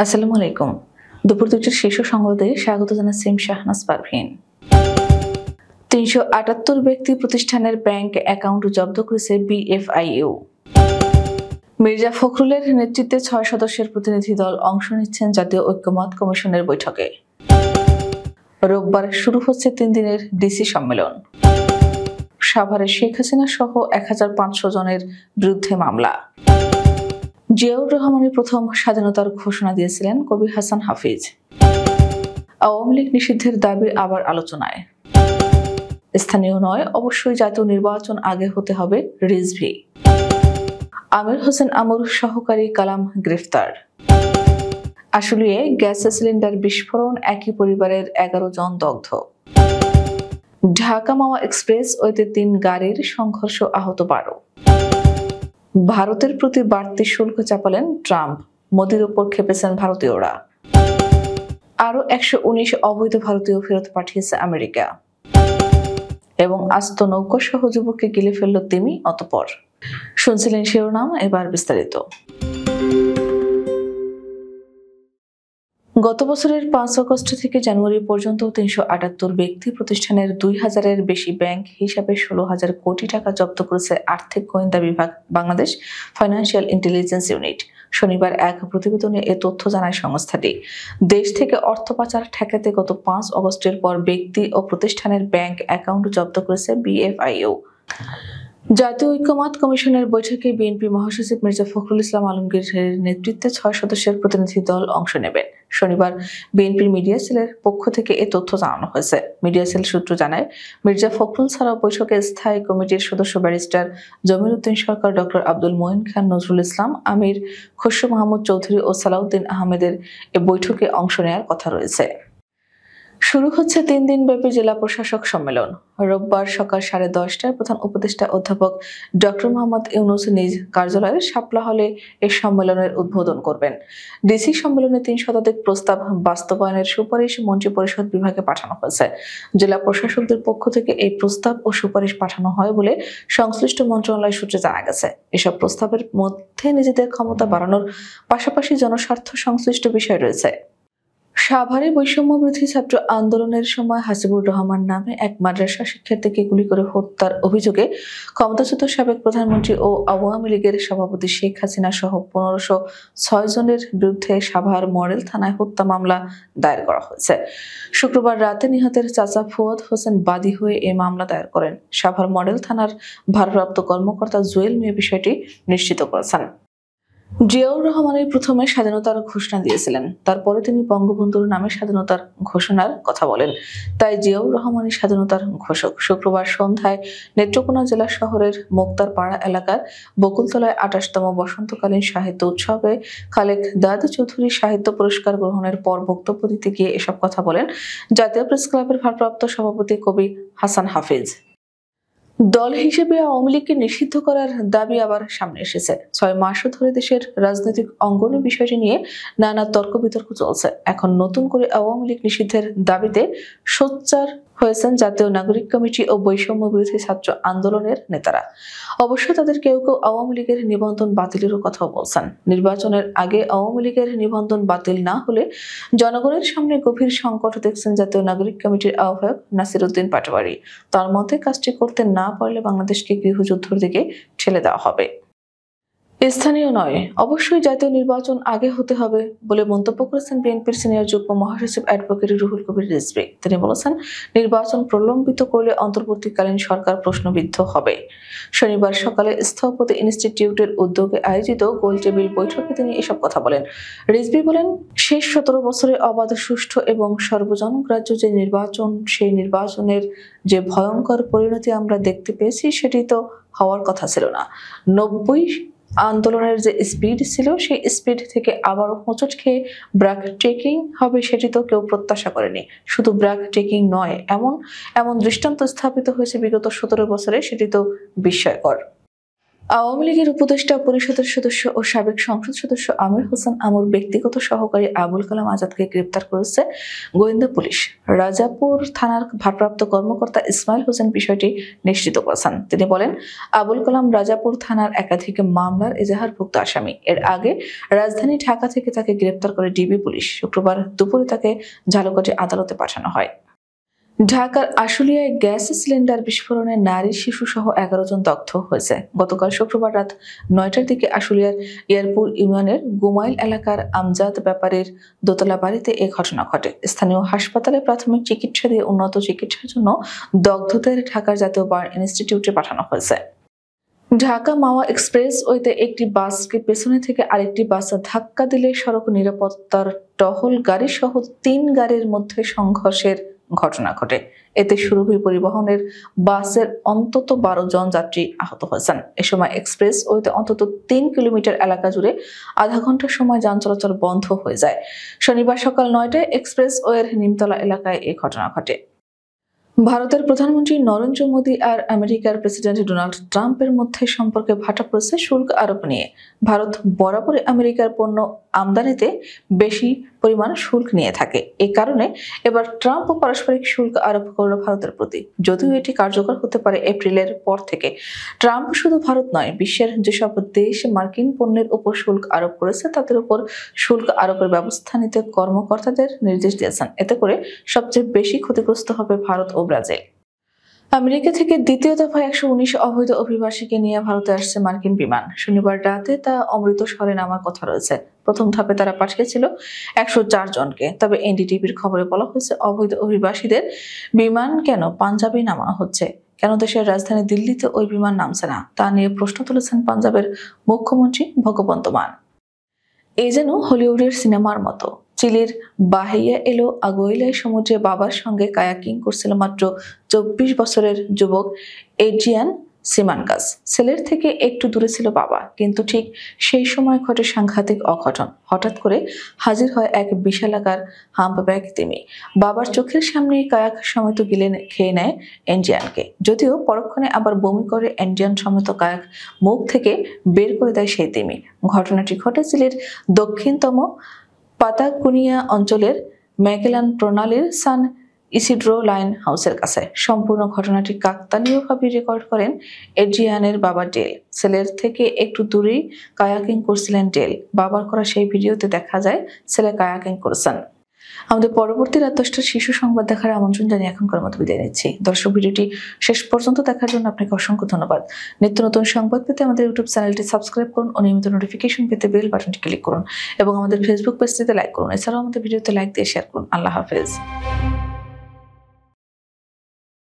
আসসালামু আলাইকুম। দুপুর ২টার শীর্ষ সংবাদে স্বাগত জানাচ্ছি শাহনাজ পারভীন। ৩৭৮ ব্যক্তি প্রতিষ্ঠানের ব্যাংক অ্যাকাউন্ট জব্দ করেছে বিএফআইইউ। মির্জা ফখরুলের নেতৃত্বে ৬ সদস্যের প্রতিনিধি দল অংশ নিচ্ছেন জাতীয় ঐক্যমত্য কমিশনের বৈঠকে। রোববার শুরু হচ্ছে ৩ দিনের ডিসি সম্মেলন। সাভারে শেখ হাসিনা সহ ১৫০০ জনের বিরুদ্ধে মামলা। জিয়াউর রহমানের প্রথম স্বাধীনতার ঘোষণা দিয়েছিলেন কবি হাসান হাফিজ। আওয়ামী লীগ নিষিদ্ধের দাবি আবার আলোচনায়। স্থানীয় নয়, অবশ্যই জাতীয় নির্বাচন আগে হতে হবে রিজভি। আমির হোসেন আমর সহকারী কালাম গ্রেফতার। আশুলিয়ায় গ্যাস সিলিন্ডার বিস্ফোরণ, একই পরিবারের ১১ জন দগ্ধ। ঢাকা মাওয়া এক্সপ্রেস ওয়েতে ৩ গাড়ির সংঘর্ষ, আহত ১২। ভারতের প্রতি বাড়তি শুল্ক চাপালেন ট্রাম্প, মোদির উপর খেপেছেন ভারতীয়রা। আরও ১১৯ অবৈধ ভারতীয় ফেরত পাঠিয়েছে আমেরিকা। এবং আস্ত নৌকা সহ যুবককে গিলে ফেলল তিমি, অতঃপর। শুনছিলেন শিরোনাম, এবার বিস্তারিত। গত বছরের ৫ আগস্ট থেকে জানুয়ারি পর্যন্ত ৩৭৮ ব্যক্তি প্রতিষ্ঠানের ২,০০০-এর বেশি ব্যাংক হিসাবে ১৬,০০০ কোটি টাকা জব্দ করেছে আর্থিক গোয়েন্দা বিভাগ, বাংলাদেশ ফাইন্যান্সিয়াল ইন্টেলিজেন্স ইউনিট। শনিবার এক প্রতিবেদনে এ তথ্য জানায় সংস্থাটি। দেশ থেকে অর্থ পাচার ঠেকাতে গত ৫ আগস্টের পর ব্যক্তি ও প্রতিষ্ঠানের ব্যাংক অ্যাকাউন্ট জব্দ করেছে বিএফআইইউ। জাতীয় ঐক্যমত্য কমিশনের বৈঠকে বিএনপি মহাসচিব মির্জা ফখরুল ইসলাম আলমগীরের নেতৃত্বে ৬ সদস্যের প্রতিনিধি দল অংশ নেবেন। শনিবার বিএনপির মিডিয়া সেলের পক্ষ থেকে এ তথ্য জানানো হয়েছে। মিডিয়া সেল সূত্র জানায়, মির্জা ফখরুল ছাড়াও বৈঠকে স্থায়ী কমিটির সদস্য ব্যারিস্টার জমির উদ্দিন সরকার, ডক্টর আব্দুল মঈন খান, নজরুল ইসলাম, আমির খসরু মাহমুদ চৌধুরী ও সালাউদ্দিন আহমেদের এ বৈঠকে অংশ নেওয়ার কথা রয়েছে। শুরু হচ্ছে ৩ দিনব্যাপী জেলা প্রশাসক সম্মেলন। রোববার সকাল 10:30টায় প্রধান উপদেষ্টা অধ্যাপক ডক্টর মোহাম্মদ ইউনূস নিজ কার্যালয়ের শাপলা হলে এ সম্মেলনের উদ্বোধন করবেন। ডিসি সম্মেলনে ৩ শতাধিক প্রস্তাব বাস্তবায়নের সুপারিশ মন্ত্রিপরিষদ বিভাগে পাঠানো হয়েছে। জেলা প্রশাসকদের পক্ষ থেকে এই প্রস্তাব ও সুপারিশ পাঠানো হয় বলে সংশ্লিষ্ট মন্ত্রণালয় সূত্রে জানা গেছে। এসব প্রস্তাবের মধ্যে নিজেদের ক্ষমতা বাড়ানোর পাশাপাশি জনস্বার্থ সংশ্লিষ্ট বিষয় রয়েছে। সাভারে বৈষম্য বিরোধী ছাত্র আন্দোলনের সময় হাসিবুর রহমান নামে এক মাদ্রাসা শিক্ষার্থীকে গুলি করে হত্যার অভিযোগে ক্ষমতাচ্যুত সাবেক প্রধানমন্ত্রী ও আওয়ামী লীগের সভাপতি শেখ হাসিনা সহ ১৫০৬ জনের বিরুদ্ধে সাভার মডেল থানায় হত্যা মামলা দায়ের করা হয়েছে। শুক্রবার রাতে নিহতের চাচা ফুয়াদ হোসেন বাদী হয়ে এই মামলা দায়ের করেন। সাভার মডেল থানার ভারপ্রাপ্ত কর্মকর্তা জুয়েল মিয়া বিষয়টি নিশ্চিত করেছেন। জিয়াউর রহমানের প্রথমে স্বাধীনতার ঘোষণা দিয়েছিলেন, তারপরে তিনি বঙ্গবন্ধুর নামে স্বাধীনতার ঘোষণার কথা বলেন। তাই জিয়াউর রহমানই স্বাধীনতার ঘোষক। শুক্রবার সন্ধ্যায় নেত্রকোনা জেলা শহরের মোক্তারপাড়া এলাকার বকুলতলায় ২৮তম বসন্তকালীন সাহিত্য উৎসবে খালেক দাদ চৌধুরী সাহিত্য পুরস্কার গ্রহণের পর বক্তব্য দিতে গিয়ে এসব কথা বলেন জাতীয় প্রেস ক্লাবের ভারপ্রাপ্ত সভাপতি কবি হাসান হাফিজ। দল হিসেবে আওয়ামী লীগকে নিষিদ্ধ করার দাবি আবার সামনে এসেছে। ৬ মাসও ধরে দেশের রাজনৈতিক অঙ্গনে বিষয়টি নিয়ে নানা তর্ক বিতর্ক চলছে। এখন নতুন করে আওয়ামী লীগ নিষিদ্ধের দাবিতে সোচ্চার হয়েছেন জাতীয় নাগরিক কমিটি ও বৈষম্য বিরোধী ছাত্র আন্দোলনের নেতারা। অবশ্য তাদের কেউ কেউ আওয়ামী লীগের নিবন্ধন বাতিলেরও কথাও বলছেন। নির্বাচনের আগে আওয়ামী লীগের নিবন্ধন বাতিল না হলে জনগণের সামনে গভীর সংকট দেখছেন জাতীয় নাগরিক কমিটির আহ্বায়ক নাসির উদ্দিন পাটোয়ারি। তার মতে, কাজটি করতে না পারলে বাংলাদেশকে গৃহযুদ্ধের দিকে ঠেলে দেওয়া হবে। স্থানীয় নয়, অবশ্যই জাতীয় নির্বাচন আগে হতে হবে বলে মন্তব্য করেছেন বিএনপির সিনিয়র যুগ্ম মহাসচিব অ্যাডভোকেট রুহুল কবির রিজভী। তিনি বলেছেন, নির্বাচন প্রলম্বিত করলে অন্তর্বর্তীকালীন সরকার প্রশ্নবিদ্ধ হবে। শনিবার সকালে স্থপতি ইনস্টিটিউটের উদ্যোগে আয়োজিত গোলটেবিল বৈঠকে তিনি এসব কথা বলেন। রিজভী বলেন, শেষ ১৭ বছরে অবাধ, সুষ্ঠু এবং সর্বজনগ্রাহ্য যে নির্বাচন, সেই নির্বাচনের যে ভয়ঙ্কর পরিণতি আমরা দেখতে পেয়েছি, সেটি তো হওয়ার কথা ছিল না। ৯০ আন্দোলনের যে স্পিড ছিল, সেই স্পিড থেকে আবারও হোঁচট খেয়ে ব্রেক টেকিং হবে, সেটি তো কেউ প্রত্যাশা করেনি। শুধু ব্রেক টেকিং নয়, এমন দৃষ্টান্ত স্থাপিত হয়েছে বিগত ১৭ বছরে, সেটি তো বিস্ময়কর। আওয়ামী লীগের উপদেষ্টা পরিষদের সদস্য ও সাবেক সংসদ সদস্য আমির হোসেন আমুর ব্যক্তিগত সহকারী আবুল কালাম আজাদকে গ্রেপ্তার করেছে গোয়েন্দা পুলিশ। রাজাপুর থানার ভারপ্রাপ্ত কর্মকর্তা ইসমাইল হোসেন বিষয়টি নিশ্চিত করেছেন। তিনি বলেন, আবুল কালাম রাজাপুর থানার একাধিক মামলার এজাহারভুক্ত আসামি। এর আগে রাজধানী ঢাকা থেকে তাকে গ্রেপ্তার করে ডিবি পুলিশ। শুক্রবার দুপুরে তাকে ঝালকাঠি আদালতে পাঠানো হয়। ঢাকার আশুলিয়ায় গ্যাস সিলিন্ডার বিস্ফোরণে নারী শিশু সহ 11 জন দগ্ধ হয়েছে। গতকাল শুক্রবার রাত 9টার দিকে আশুলিয়ার এয়ারপুর ইউনিয়নের গুমাইল এলাকার আমজাদ ব্যাপারীর দোতলা বাড়িতে এ ঘটনা ঘটে। স্থানীয় হাসপাতালে প্রাথমিক চিকিৎসা দিয়ে উন্নত চিকিৎসার জন্য দগ্ধদের ঢাকার জাতীয় বার্ন ইনস্টিটিউটে পাঠানো হয়েছে। ঢাকা মাওয়া এক্সপ্রেসওয়েতে একটি বাসকে পেছনে থেকে আরেকটি বাস ধাক্কা দিলে সড়ক নিরাপত্তার টহল গাড়ি সহ 3 গাড়ির মধ্যে সংঘর্ষের ঘটনা ঘটে। এতে সুরভি পরিবহনের বাসের অন্তত 12 জন যাত্রী আহত হয়েছেন। এ সময় এক্সপ্রেসওয়েতে অন্তত 3 কিলোমিটার এলাকা জুড়ে আধা ঘন্টা সময় যান চলাচল বন্ধ হয়ে যায়। শনিবার সকাল 9টায় এক্সপ্রেসওয়ের নিমতলা এলাকায় এই ঘটনা ঘটে। ভারতের প্রধানমন্ত্রী নরেন্দ্র মোদী আর আমেরিকার প্রেসিডেন্ট ডোনাল্ড ট্রাম্পের মধ্যে সম্পর্কে ভাটা পড়েছে শুল্ক আরোপ নিয়ে। ভারত বরাবরই আমেরিকার পণ্য আমদানিতে বেশি পরিমাণ শুল্ক নিয়ে থাকে। এই কারণে এবার ট্রাম্প পারস্পরিক শুল্ক আরোপ করল ভারতের প্রতি। যদিও এটি কার্যকর হতে পারে এপ্রিলের পর থেকে। ট্রাম্প শুধু ভারত নয়, বিশ্বের যেসব দেশ মার্কিন পণ্যের উপর শুল্ক আরোপ করেছে তাদের উপর শুল্ক আরোপের ব্যবস্থা নিতে কর্মকর্তাদের নির্দেশ দিয়েছেন। এতে করে সবচেয়ে বেশি ক্ষতিগ্রস্ত হবে ভারত ও ব্রাজিল। আমেরিকা থেকে দ্বিতীয় দফায় 119 অবৈধ অভিবাসীকে নিয়ে ভারতে আসছে মার্কিন বিমান। শনিবার রাতে তা অমৃতসরে নামার কথা রয়েছে। প্রথম ধাপে তারা পাঠিয়েছিল 104 জনকে। তবে এনডিটিভির খবরে বলা হয়েছে, অবৈধ অভিবাসীদের বিমান কেন পাঞ্জাবে নামানো হচ্ছে, কেন দেশের রাজধানী দিল্লিতে ওই বিমান নামছে না, তা নিয়ে প্রশ্ন তুলেছেন পাঞ্জাবের মুখ্যমন্ত্রী ভগবন্ত মান। এ যেন হলিউডের সিনেমার মতো। চিলির বাহিয়া এলো আগুইলায় সমুদ্রে বাবার সঙ্গে কায়াকিং করছিল মাত্র 24 বছরের যুবক এড্রিয়ান সিমানকাস। ছেলের থেকে একটু দূরে ছিল বাবা, কিন্তু ঠিক সেই সময় ঘটে সাংঘাতিক অঘটন। হঠাৎ করে হাজির হয় এক বিশালাকার হাম্পব্যাক তিমি। বাবার চোখের সামনে কায়াক সমেত গিলে খেয়ে নেয় এন্ডিয়ানকে। যদিও পরক্ষণে আবার বমি করে এন্ডিয়ান সমেত কায়াক মুখ থেকে বের করে দেয় সেই তিমি। ঘটনাটি ঘটে চিলির দক্ষিণতম পাতাগোনিয়া অঞ্চলের ম্যাগেলান প্রণালীর সান ইসিড্রো লাইন হাউসের কাছে। সম্পূর্ণ ঘটনাটি কাকতালীয়ভাবে রেকর্ড করেন এড্রিয়ানের বাবা ডেল। ছেলের থেকে একটু দূরেই কায়াকিং করছিলেন ডেল। বাবার করা সেই ভিডিওতে দেখা যায় ছেলে কায়াকিং করছেন। আমাদের পরবর্তী রাত 10টার শিশু সংবাদ দেখার আমন্ত্রণ জানিয়ে এখনকার মতো বিদায় নিচ্ছি। দর্শক, ভিডিওটি শেষ পর্যন্ত দেখার জন্য আপনাকে অসংখ্য ধন্যবাদ। নিত্য নতুন সংবাদ পেতে আমাদের ইউটিউব চ্যানেলটি সাবস্ক্রাইব করুন ও নিয়মিত নোটিফিকেশন পেতে বেল বাটনটি ক্লিক করুন এবং আমাদের ফেসবুক পেজটিতে লাইক করুন। এছাড়াও আমাদের ভিডিওতে লাইক দিয়ে শেয়ার করুন। আল্লাহ হাফেজ।